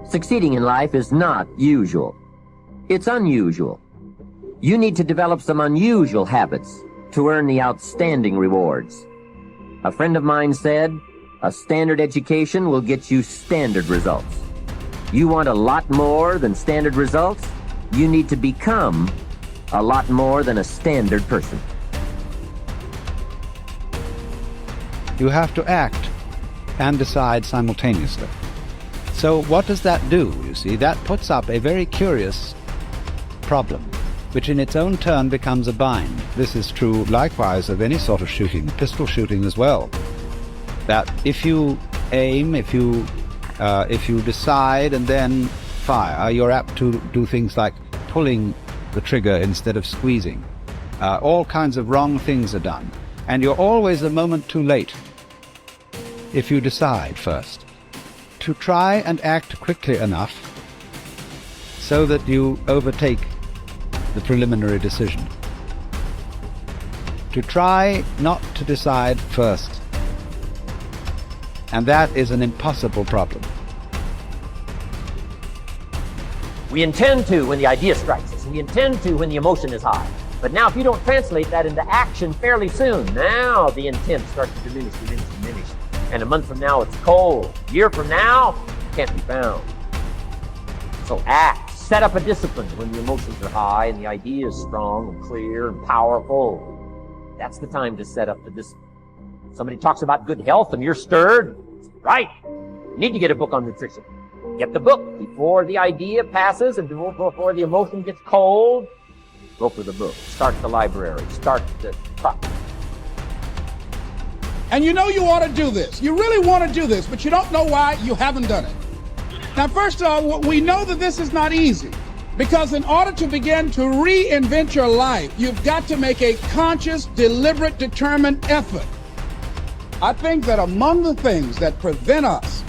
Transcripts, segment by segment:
Succeeding in life is not usual. It's unusual. You need to develop some unusual habits to earn the outstanding rewards. A friend of mine said, a standard education will get you standard results. You want a lot more than standard results? You need to become a lot more than a standard person. You have to act and decide simultaneously. So what does that do? You see, that puts up a very curious problem, which in its own turn becomes a bind. This is true likewise of any sort of shooting, pistol shooting as well. That if you aim, if you decide and then fire, you're apt to do things like pulling the trigger instead of squeezing. All kinds of wrong things are done. And you're always a moment too late if you decide first. To try and act quickly enough so that you overtake the preliminary decision. To try not to decide first. And that is an impossible problem. We intend to when the idea strikes us, and we intend to when the emotion is high. But now if you don't translate that into action fairly soon, now the intent starts to diminish. And a month from now, it's cold. A year from now, it can't be found. So act. Set up a discipline when the emotions are high and the idea is strong and clear and powerful. That's the time to set up the discipline. Somebody talks about good health and you're stirred. Right. You need to get a book on nutrition. Get the book before the idea passes and before the emotion gets cold. Go for the book. Start the library. Start the truck. And you know you ought to do this. You really want to do this, but you don't know why you haven't done it. Now, first of all, we know that this is not easy, because in order to begin to reinvent your life, you've got to make a conscious, deliberate, determined effort. I think that among the things that prevent us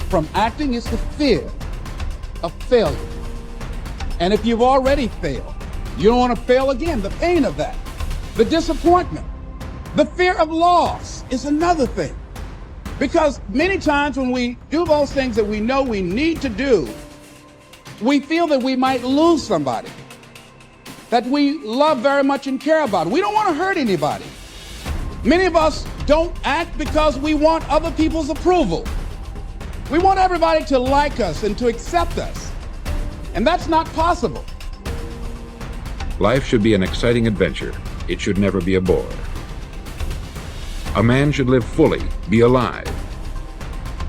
from acting is the fear of failure. And if you've already failed, you don't want to fail again. The pain of that, the disappointment. The fear of loss is another thing, because many times when we do those things that we know we need to do, we feel that we might lose somebody that we love very much and care about. We don't want to hurt anybody. Many of us don't act because we want other people's approval. We want everybody to like us and to accept us, and that's not possible. Life should be an exciting adventure. It should never be a bore. A man should live fully, be alive.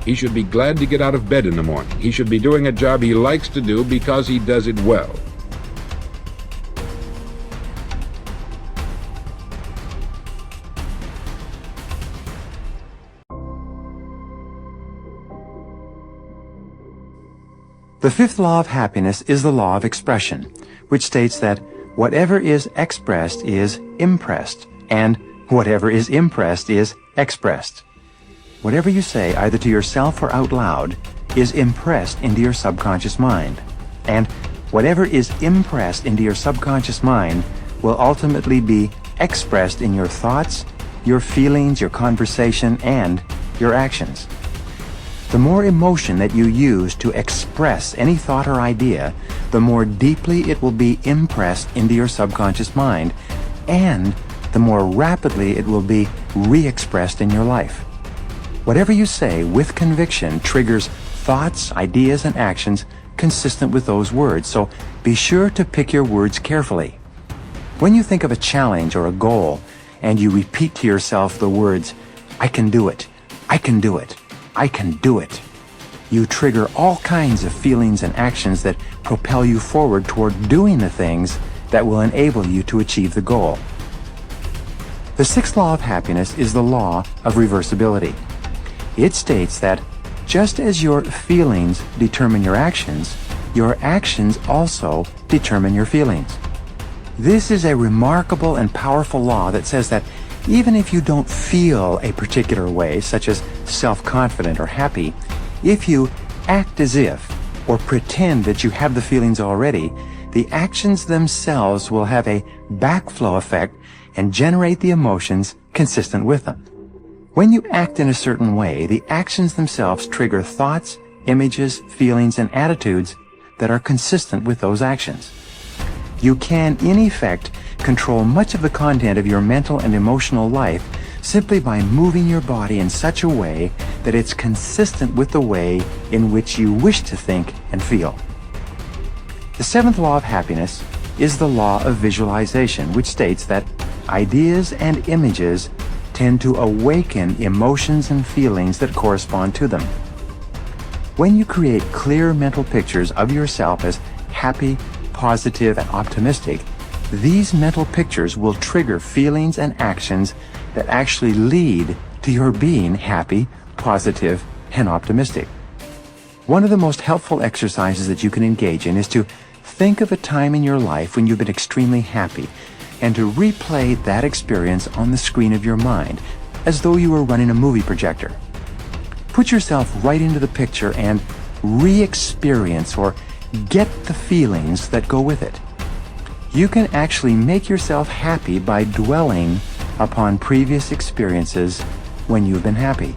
He should be glad to get out of bed in the morning. He should be doing a job he likes to do because he does it well. The fifth law of happiness is the law of expression, which states that whatever is expressed is impressed, and whatever is impressed is expressed. Whatever you say, either to yourself or out loud, is impressed into your subconscious mind. And whatever is impressed into your subconscious mind will ultimately be expressed in your thoughts, your feelings, your conversation, and your actions. The more emotion that you use to express any thought or idea, the more deeply it will be impressed into your subconscious mind, and the more rapidly it will be re-expressed in your life. Whatever you say with conviction triggers thoughts, ideas, and actions consistent with those words, so be sure to pick your words carefully. When you think of a challenge or a goal, and you repeat to yourself the words, "I can do it, I can do it, I can do it," you trigger all kinds of feelings and actions that propel you forward toward doing the things that will enable you to achieve the goal. The sixth law of happiness is the law of reversibility. It states that just as your feelings determine your actions also determine your feelings. This is a remarkable and powerful law that says that even if you don't feel a particular way, such as self-confident or happy, if you act as if or pretend that you have the feelings already, the actions themselves will have a backflow effect and generate the emotions consistent with them. When you act in a certain way, the actions themselves trigger thoughts, images, feelings, and attitudes that are consistent with those actions. You can, in effect, control much of the content of your mental and emotional life simply by moving your body in such a way that it's consistent with the way in which you wish to think and feel. The seventh law of happiness is the law of visualization, which states that ideas and images tend to awaken emotions and feelings that correspond to them. When you create clear mental pictures of yourself as happy, positive, and optimistic, these mental pictures will trigger feelings and actions that actually lead to your being happy, positive, and optimistic. One of the most helpful exercises that you can engage in is to think of a time in your life when you've been extremely happy and to replay that experience on the screen of your mind as though you were running a movie projector. Put yourself right into the picture and re-experience or get the feelings that go with it. You can actually make yourself happy by dwelling upon previous experiences when you've been happy.